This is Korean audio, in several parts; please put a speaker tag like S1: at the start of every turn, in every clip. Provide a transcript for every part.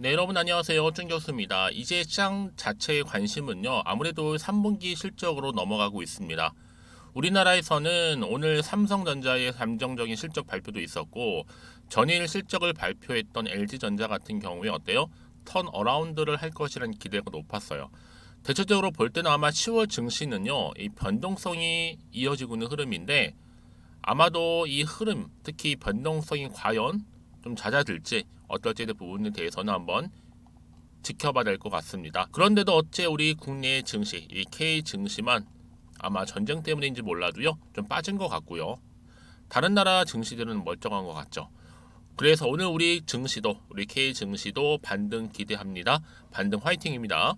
S1: 네, 여러분 안녕하세요. 준 교수입니다. 이제 시장 자체의 관심은요, 아무래도 3분기 실적으로 넘어가고 있습니다. 우리나라에서는 오늘 삼성전자의 잠정적인 실적 발표도 있었고, 전일 실적을 발표했던 LG전자 같은 경우에 어때요? 턴어라운드를 할 것이라는 기대가 높았어요. 대체적으로 볼 때는 아마 10월 증시는요, 이 변동성이 이어지고 있는 흐름인데, 아마도 이 흐름, 특히 변동성이 과연 좀 잦아들지 어떨지에 대한 부분에 대해서는 한번 지켜봐야 될 것 같습니다. 그런데도 어째 우리 국내 증시, 이 K 증시만 아마 전쟁 때문인지 몰라도요, 좀 빠진 것 같고요. 다른 나라 증시들은 멀쩡한 것 같죠. 그래서 오늘 우리 증시도, 우리 K 증시도 반등 기대합니다. 반등 화이팅입니다.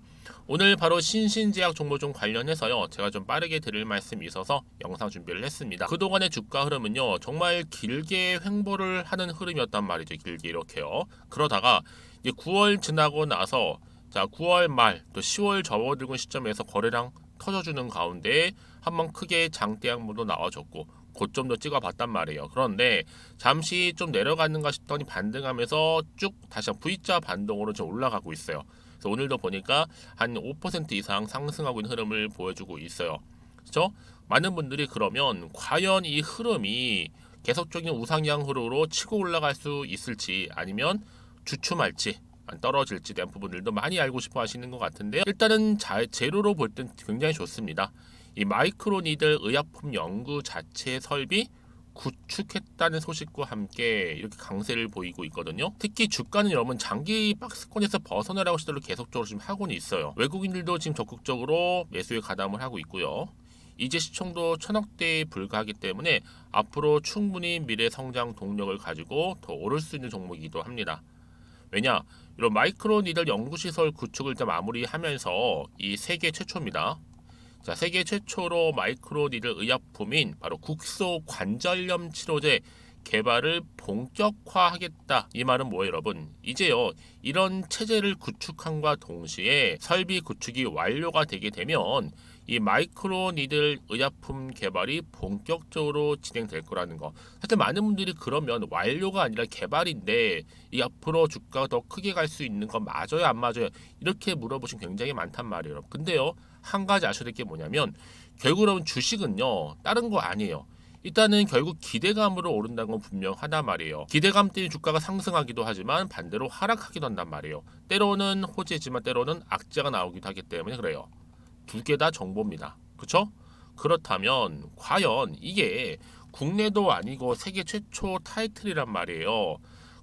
S1: 오늘 바로 신신제약 종목종 관련해서요, 제가 좀 빠르게 드릴 말씀이 있어서 영상 준비를 했습니다. 그동안의 주가 흐름은요, 정말 길게 횡보를 하는 흐름이었단 말이죠. 길게 이렇게요. 그러다가 이제 9월 지나고 나서, 자, 9월 말 또 10월 접어들고 시점에서 거래량 터져주는 가운데 한번 크게 장대 양모도 나와줬고, 고점도 찍어봤단 말이에요. 그런데 잠시 좀 내려가는가 싶더니 반등하면서 쭉 다시 V자 반동으로 좀 올라가고 있어요. 그래서 오늘도 보니까 한 5% 이상 상승하고 있는 흐름을 보여주고 있어요. 그렇죠? 많은 분들이 그러면 과연 이 흐름이 계속적인 우상향 흐름으로 치고 올라갈 수 있을지, 아니면 주춤할지 떨어질지 대한 부분들도 많이 알고 싶어 하시는 것 같은데요. 일단은 재료로 볼 땐 굉장히 좋습니다. 이 마이크로니들 의약품 연구 자체 설비 구축했다는 소식과 함께 이렇게 강세를 보이고 있거든요. 특히 주가는 여러분 장기 박스권에서 벗어나라고 시도를 계속적으로 지금 하고는 있어요. 외국인들도 지금 적극적으로 매수에 가담을 하고 있고요. 이제 시총도 1000억대에 불과하기 때문에 앞으로 충분히 미래 성장 동력을 가지고 더 오를 수 있는 종목이기도 합니다. 왜냐? 이런 마이크로 니들 연구시설 구축을 좀 마무리하면서 이 세계 최초입니다. 자, 세계 최초로 마이크로 니들 의약품인 바로 국소 관절염 치료제 개발을 본격화하겠다. 이 말은 뭐예요, 여러분? 이제요, 이런 체제를 구축함과 동시에 설비 구축이 완료가 되게 되면 이 마이크로 니들 의약품 개발이 본격적으로 진행될 거라는 거. 사실 많은 분들이 그러면 완료가 아니라 개발인데 이 앞으로 주가가 더 크게 갈 수 있는 건 맞아요, 안 맞아요? 이렇게 물어보시면 굉장히 많단 말이에요. 근데요, 한 가지 아셔야 될 게 뭐냐면 결국 여러분 주식은요, 다른 거 아니에요. 일단은 결국 기대감으로 오른다는 건 분명하단 말이에요. 기대감 때문에 주가가 상승하기도 하지만 반대로 하락하기도 한단 말이에요. 때로는 호재지만 때로는 악재가 나오기도 하기 때문에 그래요. 두 개 다 정보입니다. 그렇죠? 그렇다면 과연 이게 국내도 아니고 세계 최초 타이틀이란 말이에요.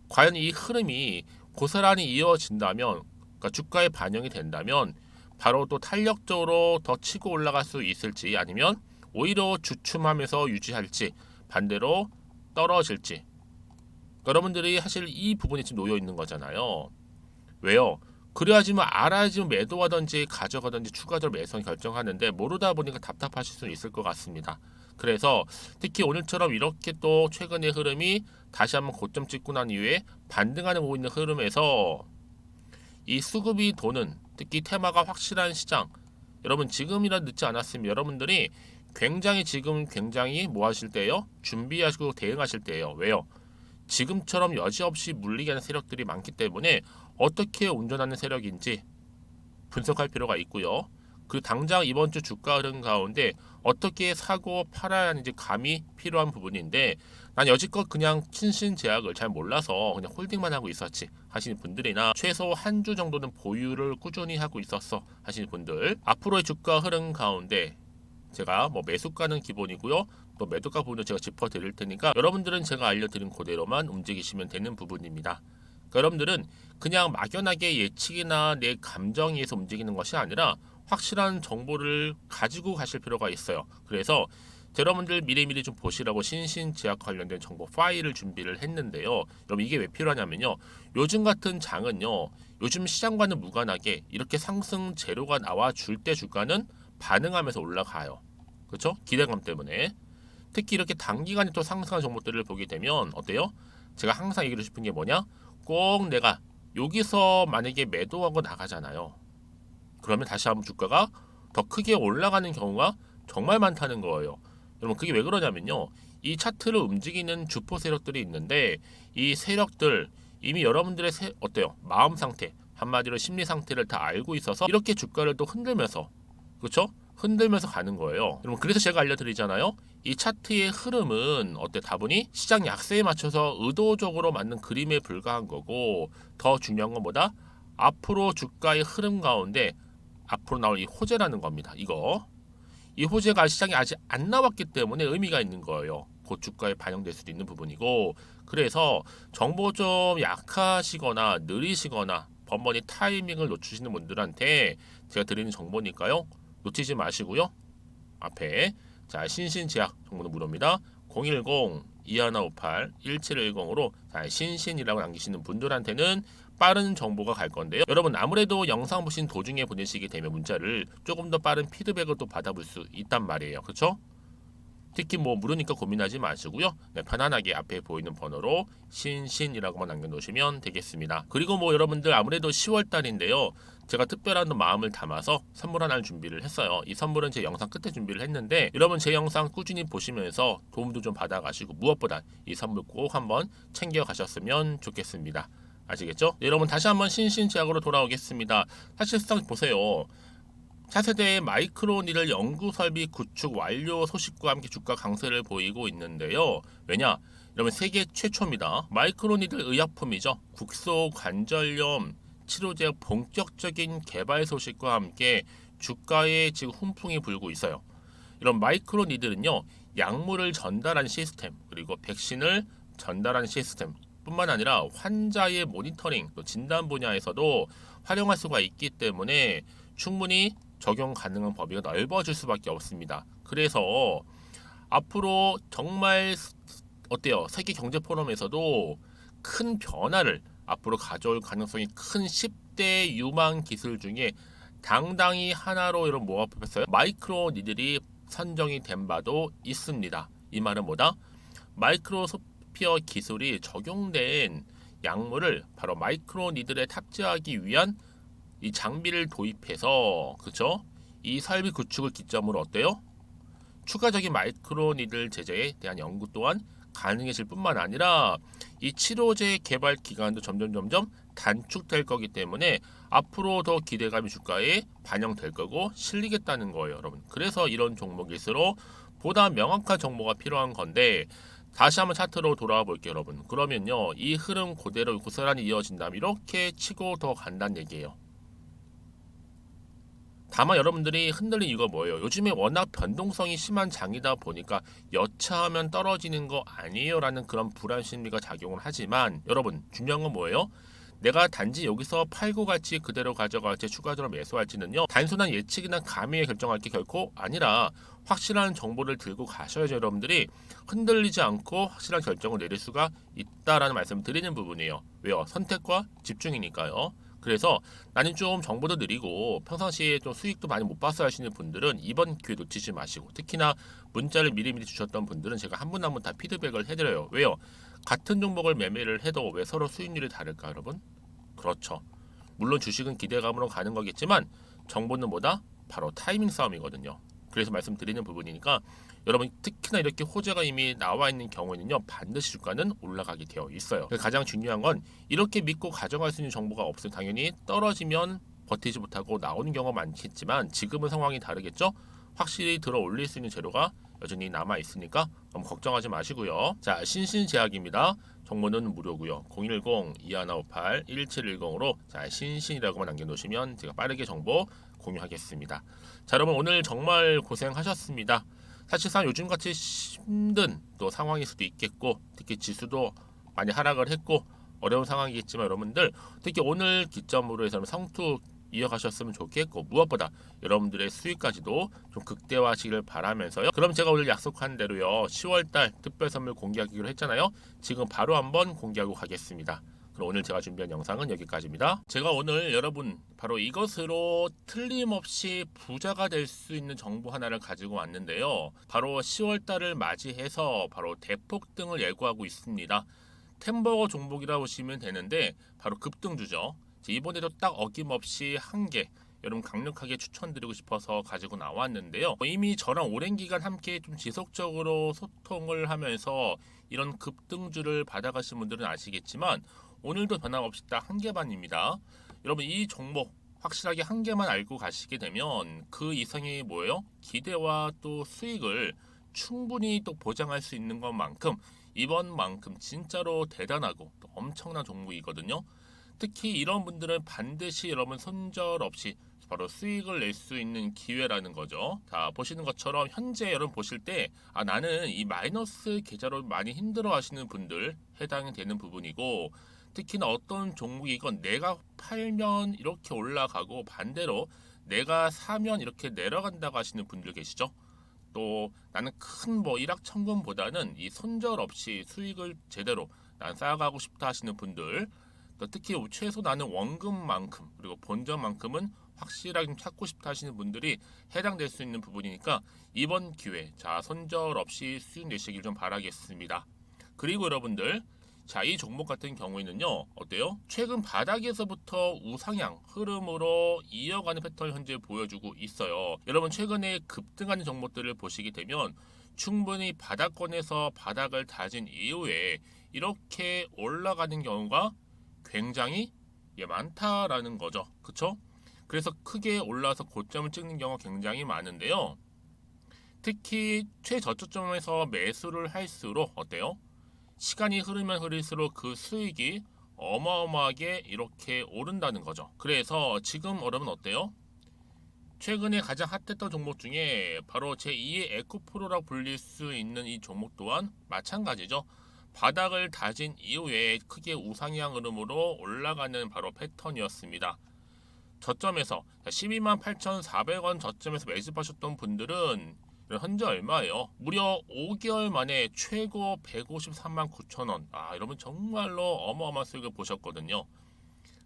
S1: 과연 이 흐름이 고스란히 이어진다면, 그러니까 주가에 반영이 된다면 바로 또 탄력적으로 더 치고 올라갈 수 있을지, 아니면 오히려 주춤하면서 유지할지, 반대로 떨어질지. 여러분들이 사실 이 부분이 지금 놓여 있는 거잖아요. 왜요? 그래야지만 알아야지만 매도하든지 가져가든지 추가적으로 매수를 결정하는데 모르다 보니까 답답하실 수 있을 것 같습니다. 그래서 특히 오늘처럼 이렇게 또 최근의 흐름이 다시 한번 고점 찍고 난 이후에 반등하는 보고 있는 흐름에서 이 수급이 도는, 특히 테마가 확실한 시장, 여러분 지금이라 늦지 않았으면 여러분들이 굉장히 지금 굉장히 뭐 하실 때요? 준비하시고 대응하실 때예요. 왜요? 지금처럼 여지없이 물리게 하는 세력들이 많기 때문에 어떻게 운전하는 세력인지 분석할 필요가 있고요. 그 당장 이번 주 주가 흐름 가운데 어떻게 사고 팔아야 하는지 감이 필요한 부분인데, 난 여지껏 그냥 신신제약을 잘 몰라서 그냥 홀딩만 하고 있었지 하시는 분들이나 최소 한 주 정도는 보유를 꾸준히 하고 있었어 하시는 분들, 앞으로의 주가 흐름 가운데 제가 뭐 매수가는 기본이고요, 또 매도가 부분도 제가 짚어드릴 테니까 여러분들은 제가 알려드린 그대로만 움직이시면 되는 부분입니다. 그러니까 여러분들은 그냥 막연하게 예측이나 내 감정에 의해서 움직이는 것이 아니라 확실한 정보를 가지고 가실 필요가 있어요. 그래서 여러분들 미리미리 좀 보시라고 신신제약 관련된 정보 파일을 준비를 했는데요. 여러분 이게 왜 필요하냐면요, 요즘 같은 장은요, 요즘 시장과는 무관하게 이렇게 상승 재료가 나와 줄 때 주가는 반응하면서 올라가요. 그렇죠? 기대감 때문에. 특히 이렇게 단기간에 또 상승한 종목들을 보게 되면 어때요? 제가 항상 얘기를 싶은 게 뭐냐? 꼭 내가 여기서 만약에 매도하고 나가잖아요. 그러면 다시 한번 주가가 더 크게 올라가는 경우가 정말 많다는 거예요. 여러분 그게 왜 그러냐면요, 이 차트를 움직이는 주포 세력들이 있는데 이 세력들, 이미 여러분들의 어때요? 마음 상태, 한마디로 심리 상태를 다 알고 있어서 이렇게 주가를 또 흔들면서, 그렇죠? 흔들면서 가는 거예요. 여러분, 그래서 제가 알려드리잖아요. 이 차트의 흐름은 어때? 다분히 시장 약세에 맞춰서 의도적으로 만든 그림에 불과한 거고, 더 중요한 건 뭐다? 앞으로 주가의 흐름 가운데 앞으로 나올 이 호재라는 겁니다. 이 호재가 시장에 아직 안 나왔기 때문에 의미가 있는 거예요. 곧 주가에 반영될 수도 있는 부분이고, 그래서 정보 좀 약하시거나 느리시거나 번번이 타이밍을 놓치시는 분들한테 제가 드리는 정보니까요. 놓치지 마시고요. 앞에 자, 신신제약 정보는 무료입니다. 010-2158-1710으로 자, 신신이라고 남기시는 분들한테는 빠른 정보가 갈 건데요. 여러분, 아무래도 영상 보신 도중에 보내시게 되면 문자를 조금 더 빠른 피드백을 또 받아볼 수 있단 말이에요. 그렇죠? 특히 뭐 무료니까 고민하지 마시고요. 네, 편안하게 앞에 보이는 번호로 신신이라고만 남겨놓으시면 되겠습니다. 그리고 뭐 여러분들 아무래도 10월 달인데요. 제가 특별한 마음을 담아서 선물 하나를 준비를 했어요. 이 선물은 제 영상 끝에 준비를 했는데 여러분 제 영상 꾸준히 보시면서 도움도 좀 받아가시고 무엇보다 이 선물 꼭 한번 챙겨가셨으면 좋겠습니다. 아시겠죠? 네, 여러분 다시 한번 신신제약으로 돌아오겠습니다. 사실상 보세요. 차세대의 마이크로니들 연구 설비 구축 완료 소식과 함께 주가 강세를 보이고 있는데요. 왜냐? 여러분 세계 최초입니다. 마이크로니들 의약품이죠. 국소 관절염 치료제 본격적인 개발 소식과 함께 주가에 지금 훈풍이 불고 있어요. 이런 마이크로니들은요. 약물을 전달하는 시스템 그리고 백신을 전달하는 시스템 뿐만 아니라 환자의 모니터링 또 진단 분야에서도 활용할 수가 있기 때문에 충분히 적용 가능한 범위가 넓어질 수밖에 없습니다. 그래서 앞으로 정말 어때요? 세계 경제 포럼에서도 큰 변화를 앞으로 가져올 가능성이 큰 10대 유망 기술 중에 당당히 하나로 이런 모아봤어요. 마이크로 니들이 선정이 된 바도 있습니다. 이 말은 뭐다? 마이크로스피어 기술이 적용된 약물을 바로 마이크로 니들에 탑재하기 위한 이 장비를 도입해서 그쵸? 이 설비 구축을 기점으로 어때요? 추가적인 마이크로니들 제재에 대한 연구 또한 가능해질 뿐만 아니라 이 치료제 개발 기간도 점점 단축될 거기 때문에 앞으로 더 기대감이 주가에 반영될 거고 실리겠다는 거예요, 여러분. 그래서 이런 종목일수록 보다 명확한 정보가 필요한 건데 다시 한번 차트로 돌아와 볼게요, 여러분. 그러면요, 이 흐름 그대로 고스란히 이어진다면 이렇게 치고 더 간다는 얘기예요. 다만 여러분들이 흔들린 이유가 뭐예요? 요즘에 워낙 변동성이 심한 장이다 보니까 여차하면 떨어지는 거 아니에요? 라는 그런 불안 심리가 작용을 하지만 여러분 중요한 건 뭐예요? 내가 단지 여기서 팔고 갈지 그대로 가져갈지 추가적으로 매수할지는요 단순한 예측이나 감의에 결정할 게 결코 아니라 확실한 정보를 들고 가셔야죠. 여러분들이 흔들리지 않고 확실한 결정을 내릴 수가 있다라는 말씀을 드리는 부분이에요. 왜요? 선택과 집중이니까요. 그래서 나는 좀 정보도 느리고 평상시에 좀 수익도 많이 못 봤어 하시는 분들은 이번 기회 놓치지 마시고 특히나 문자를 미리미리 주셨던 분들은 제가 한 분 한 분 다 피드백을 해드려요. 왜요? 같은 종목을 매매를 해도 왜 서로 수익률이 다를까 여러분? 그렇죠. 물론 주식은 기대감으로 가는 거겠지만 정보는 뭐다? 바로 타이밍 싸움이거든요. 그래서 말씀드리는 부분이니까 여러분 특히나 이렇게 호재가 이미 나와 있는 경우에는요 반드시 주가는 올라가게 되어 있어요. 가장 중요한 건 이렇게 믿고 가져갈 수 있는 정보가 없으면 당연히 떨어지면 버티지 못하고 나오는 경우가 많겠지만 지금은 상황이 다르겠죠. 확실히 들어 올릴 수 있는 재료가 여전히 남아 있으니까 너무 걱정하지 마시고요. 자, 신신제약입니다. 정보는 무료고요. 010-2158-1710으로 자, 신신이라고만 남겨놓으시면 제가 빠르게 정보 공유하겠습니다. 자, 여러분 오늘 정말 고생하셨습니다. 사실상 요즘같이 힘든 또 상황일 수도 있겠고 특히 지수도 많이 하락을 했고 어려운 상황이겠지만 여러분들 특히 오늘 기점으로 해서는 성투 이어가셨으면 좋겠고 무엇보다 여러분들의 수익까지도 좀 극대화하시길 바라면서요. 그럼 제가 오늘 약속한 대로요. 10월달 특별 선물 공개하기로 했잖아요. 지금 바로 한번 공개하고 가겠습니다. 그럼 오늘 제가 준비한 영상은 여기까지입니다. 제가 오늘 여러분 바로 이것으로 틀림없이 부자가 될 수 있는 정보 하나를 가지고 왔는데요. 바로 10월달을 맞이해서 바로 대폭등을 예고하고 있습니다. 템버거 종목이라고 보시면 되는데 바로 급등주죠. 이번에도 딱 어김없이 한 개 여러분 강력하게 추천드리고 싶어서 가지고 나왔는데요. 이미 저랑 오랜 기간 함께 좀 지속적으로 소통을 하면서 이런 급등주를 받아가신 분들은 아시겠지만 오늘도 변함없이 딱 한 개만입니다. 여러분 이 종목 확실하게 한 개만 알고 가시게 되면 그 이상이 뭐예요? 기대와 또 수익을 충분히 또 보장할 수 있는 것만큼 이번만큼 진짜로 대단하고 또 엄청난 종목이거든요. 특히 이런 분들은 반드시 여러분 손절 없이 바로 수익을 낼 수 있는 기회라는 거죠. 자, 보시는 것처럼 현재 여러분 보실 때 나는 이 마이너스 계좌로 많이 힘들어 하시는 분들 해당이 되는 부분이고, 특히나 어떤 종목이건 내가 팔면 이렇게 올라가고 반대로 내가 사면 이렇게 내려간다고 하시는 분들 계시죠. 또 나는 큰 뭐 일확천금보다는 이 손절 없이 수익을 제대로 난 쌓아가고 싶다 하시는 분들, 또 특히 최소 나는 원금만큼 그리고 본전만큼은 확실하게 좀 찾고 싶다 하시는 분들이 해당될 수 있는 부분이니까 이번 기회 자 손절 없이 수익 내시길 좀 바라겠습니다. 그리고 여러분들, 자, 이 종목 같은 경우에는요, 어때요? 최근 바닥에서부터 우상향 흐름으로 이어가는 패턴을 현재 보여주고 있어요. 여러분, 최근에 급등하는 종목들을 보시게 되면 충분히 바닥권에서 바닥을 다진 이후에 이렇게 올라가는 경우가 굉장히 많다라는 거죠. 그쵸? 그래서 크게 올라서 고점을 찍는 경우가 굉장히 많은데요. 특히 최저점에서 매수를 할수록 어때요? 시간이 흐르면 흐를수록 그 수익이 어마어마하게 이렇게 오른다는 거죠. 그래서 지금 여러분 어때요? 최근에 가장 핫했던 종목 중에 바로 제2의 에코프로라고 불릴 수 있는 이 종목 또한 마찬가지죠. 바닥을 다진 이후에 크게 우상향 흐름으로 올라가는 바로 패턴이었습니다. 저점에서 12만 8,400원 저점에서 매집하셨던 분들은 현재 얼마예요? 무려 5개월 만에 최고 153만 9천 원. 여러분 정말로 어마어마한 수익을 보셨거든요.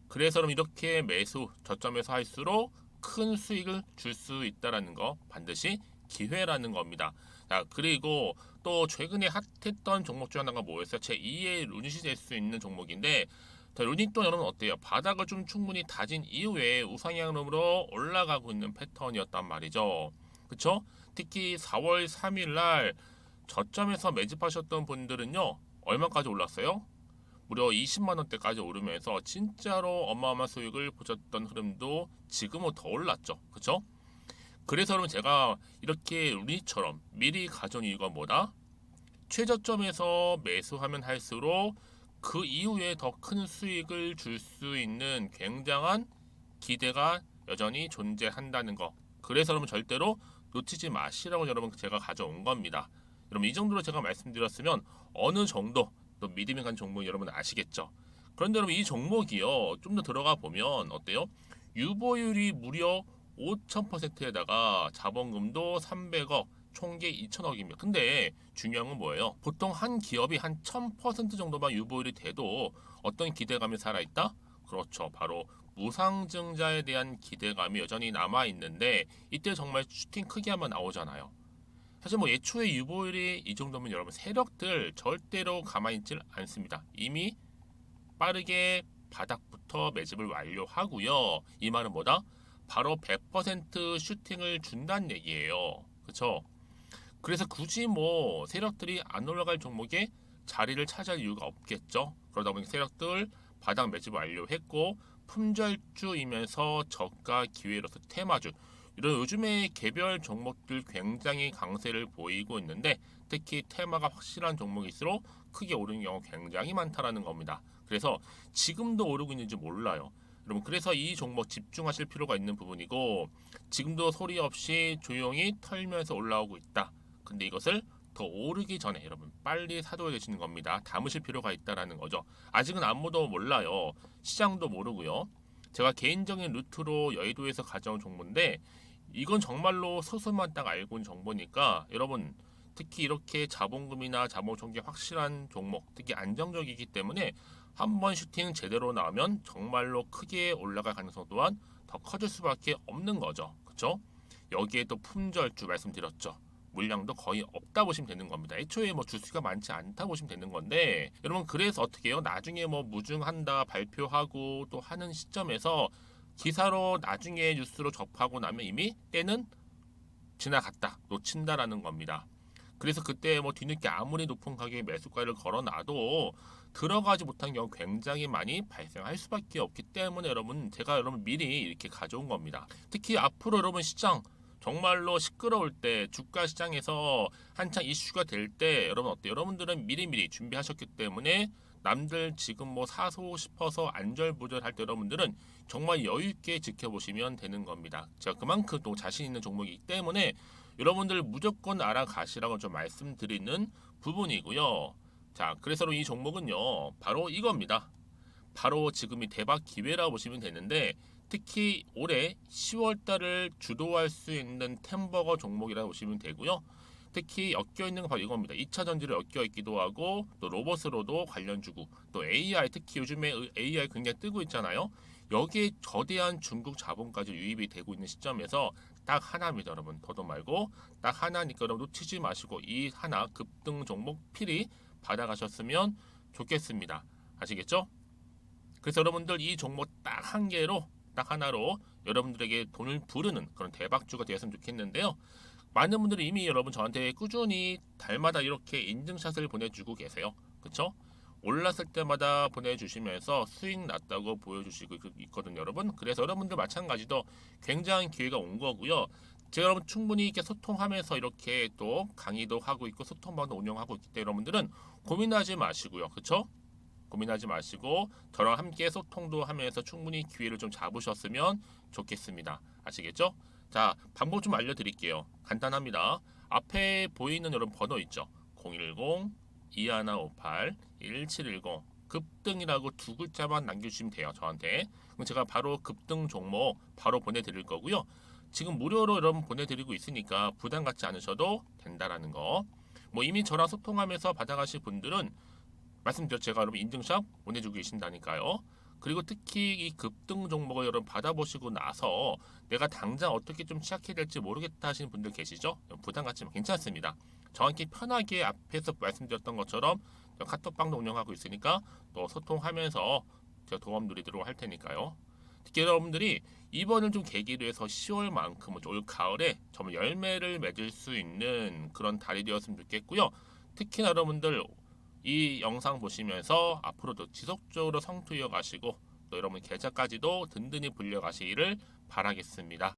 S1: 그래서 여러분 이렇게 매수 저점에서 할수록 큰 수익을 줄 수 있다라는 거 반드시 기회라는 겁니다. 자, 그리고 또 최근에 핫했던 종목 중 하나가 뭐였어요? 제2의 루닛이 될 수 있는 종목인데, 자, 루닛도 여러분 어때요? 바닥을 좀 충분히 다진 이후에 우상향으로 올라가고 있는 패턴이었단 말이죠. 그쵸? 특히 4월 3일 날 저점에서 매집하셨던 분들은요, 얼마까지 올랐어요? 무려 20만 원대까지 오르면서 진짜로 어마어마한 수익을 보셨던 흐름도 지금은 더 올랐죠. 그쵸? 그래서 여러분 제가 이렇게 루닛처럼 미리 가져온 이유가 뭐다? 최저점에서 매수하면 할수록 그 이후에 더 큰 수익을 줄 수 있는 굉장한 기대가 여전히 존재한다는 거. 그래서 여러분 절대로 놓치지 마시라고 여러분 제가 가져온 겁니다. 여러분 이 정도로 제가 말씀드렸으면 어느 정도 또 믿음이 간 종목 여러분 아시겠죠? 그런데 여러분 이 종목이요 좀 더 들어가 보면 어때요? 유보율이 무려 5,000%에다가 자본금도 300억, 총계 2천억입니다. 근데 중요한 건 뭐예요? 보통 한 기업이 한 1000% 정도만 유보율이 돼도 어떤 기대감이 살아있다? 그렇죠. 바로 무상증자에 대한 기대감이 여전히 남아있는데 이때 정말 슈팅 크게 한번 나오잖아요. 사실 뭐 예초에 유보율이 이 정도면 여러분 세력들 절대로 가만히 있질 않습니다. 이미 빠르게 바닥부터 매집을 완료하고요. 이 말은 뭐다? 바로 100% 슈팅을 준다는 얘기예요. 그렇죠? 그래서 굳이 뭐 세력들이 안 올라갈 종목에 자리를 차지할 이유가 없겠죠. 그러다 보니 세력들 바닥 매집 완료했고 품절주이면서 저가 기회로서 테마주 이런 요즘에 개별 종목들 굉장히 강세를 보이고 있는데 특히 테마가 확실한 종목일수록 크게 오르는 경우 굉장히 많다라는 겁니다. 그래서 지금도 오르고 있는지 몰라요. 여러분 그래서 이 종목 집중하실 필요가 있는 부분이고 지금도 소리 없이 조용히 털면서 올라오고 있다. 근데 이것을 더 오르기 전에 여러분 빨리 사둬야 되시는 겁니다. 담으실 필요가 있다라는 거죠. 아직은 아무도 몰라요. 시장도 모르고요. 제가 개인적인 루트로 여의도에서 가져온 정보인데 이건 정말로 소수만 딱 알고 있는 정보니까 여러분 특히 이렇게 자본금이나 자본총계 확실한 종목 특히 안정적이기 때문에 한번 슈팅 제대로 나오면 정말로 크게 올라갈 가능성 또한 더 커질 수밖에 없는 거죠. 그렇죠? 여기에 또 품절주 말씀드렸죠. 물량도 거의 없다 보시면 되는 겁니다. 애초에 뭐 주수가 많지 않다 보시면 되는 건데 여러분 그래서 어떻게 해요? 나중에 뭐 무증한다 발표하고 또 하는 시점에서 기사로 나중에 뉴스로 접하고 나면 이미 때는 지나갔다 놓친다라는 겁니다. 그래서 그때 뭐 뒤늦게 아무리 높은 가격에 매수가를 걸어놔도 들어가지 못한 경우 굉장히 많이 발생할 수밖에 없기 때문에 여러분 제가 여러분 미리 이렇게 가져온 겁니다. 특히 앞으로 여러분 시장 정말로 시끄러울 때 주가 시장에서 한창 이슈가 될 때 여러분 어때요? 여러분들은 미리미리 준비하셨기 때문에 남들 지금 뭐 사고 싶어서 안절부절할 때 여러분들은 정말 여유 있게 지켜보시면 되는 겁니다. 제가 그만큼 또 자신 있는 종목이기 때문에 여러분들 무조건 알아가시라고 좀 말씀드리는 부분이고요. 자, 그래서 이 종목은요, 바로 이겁니다. 바로 지금이 대박 기회라고 보시면 되는데, 특히 올해 10월 달을 주도할 수 있는 템버거 종목이라고 보시면 되고요. 특히 엮여 있는 건 바로 이겁니다. 2차 전지를 엮여 있기도 하고, 또 로봇으로도 관련 주고, 또 AI, 특히 요즘에 AI 굉장히 뜨고 있잖아요. 여기에 저대한 중국 자본까지 유입이 되고 있는 시점에서 딱 하나입니다, 여러분. 더도 말고 딱 하나니까 여러분 놓치지 마시고 이 하나 급등 종목 필히 받아가셨으면 좋겠습니다. 아시겠죠? 그래서 여러분들 이 종목 딱 한 개로 딱 하나로 여러분들에게 돈을 부르는 그런 대박주가 되었으면 좋겠는데요. 많은 분들이 이미 여러분 저한테 꾸준히 달마다 이렇게 인증샷을 보내주고 계세요. 그쵸? 올랐을 때마다 보내주시면서 수익 났다고 보여주시고 있거든요, 여러분. 그래서 여러분들 마찬가지도 굉장한 기회가 온 거고요. 제가 여러분 충분히 이렇게 소통하면서 이렇게 또 강의도 하고 있고 소통방도 운영하고 있기 때문에 여러분들은 고민하지 마시고요. 그쵸? 고민하지 마시고 저랑 함께 소통도 하면서 충분히 기회를 좀 잡으셨으면 좋겠습니다. 아시겠죠? 자, 방법 좀 알려드릴게요. 간단합니다. 앞에 보이는 여러분 번호 있죠? 010-2158-1710 급등이라고 두 글자만 남겨주시면 돼요. 저한테. 그럼 제가 바로 급등 종목 바로 보내드릴 거고요. 지금 무료로 여러분 보내드리고 있으니까 부담 갖지 않으셔도 된다라는 거. 뭐 이미 저랑 소통하면서 받아가실 분들은 말씀드렸죠. 제가 여러분 인증샷 보내주고 계신다니까요. 그리고 특히 이 급등 종목을 여러분 받아보시고 나서 내가 당장 어떻게 좀 시작해야 될지 모르겠다 하시는 분들 계시죠? 부담 갖지만 괜찮습니다. 정확히 편하게 앞에서 말씀드렸던 것처럼 카톡방도 운영하고 있으니까 또 소통하면서 제가 도움 드리도록 할 테니까요. 특히 여러분들이 이번을 좀 계기로 해서 10월만큼은 올 가을에 정말 열매를 맺을 수 있는 그런 달이 되었으면 좋겠고요. 특히나 여러분들 이 영상 보시면서 앞으로도 지속적으로 성투 이어가시고 또 여러분 계좌까지도 든든히 불려가시기를 바라겠습니다.